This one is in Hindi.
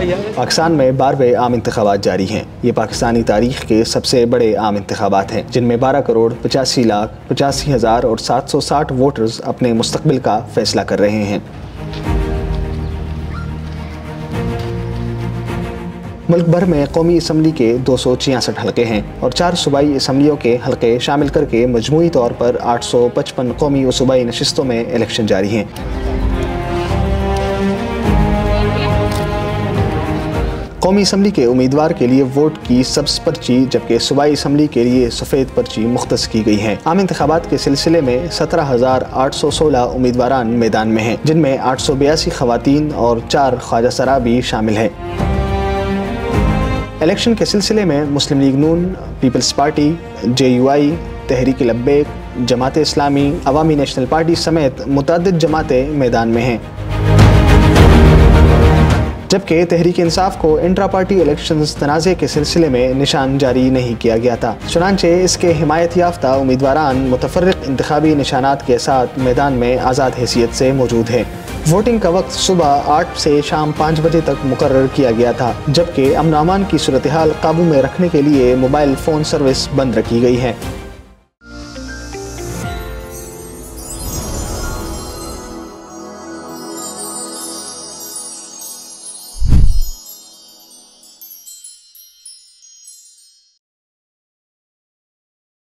पाकिस्तान में 12वें आम इंतखाबात जारी हैं। ये पाकिस्तानी तारीख के सबसे बड़े आम इंतखाबात हैं, जिनमें 12,85,85,000 और 760 वोटर्स अपने मुस्तकबिल का फैसला कर रहे हैं। मुल्क भर में कौमी असम्बली के 266 हलके हैं और 4 सूबाई असम्बलियों के हलके शामिल करके मजमूई तौर पर 855 कौमी और सूबाई नशिस्तों में इलेक्शन जारी हैं। कौमी असम्बली के उम्मीदवार के लिए वोट की सब्ज़ पर्ची जबकि सूबाई असम्बली के लिए सफ़ेद पर्ची मुख्तस की गई है। आम इंतखाबात के सिलसिले में 17,816 उम्मीदवारान मैदान में हैं, जिनमें 882 खवातीन और 4 ख्वाजा सरा भी शामिल हैं। इलेक्शन के सिलसिले में मुस्लिम लीग नून, पीपल्स पार्टी, JUI, तहरीक लब्बैक, जमात इस्लामी, अवामी नेशनल पार्टी समेत मुतअद्दिद जमातें मैदान में हैं। जबकि तहरीक इंसाफ को इंट्रा पार्टी इलेक्शंस तनाज़े के सिलसिले में निशान जारी नहीं किया गया था। चुनांचे इसके हिमायत याफ्ता उम्मीदवारान मुतफर्रिक इंतखाबी निशानात के साथ मैदान में आज़ाद हैसियत से मौजूद हैं। वोटिंग का वक्त सुबह 8 से शाम 5 बजे तक मुकर्रर किया गया था, जबकि अमन अमान की सूरत हाल काबू में रखने के लिए मोबाइल फ़ोन सर्विस बंद रखी गई है।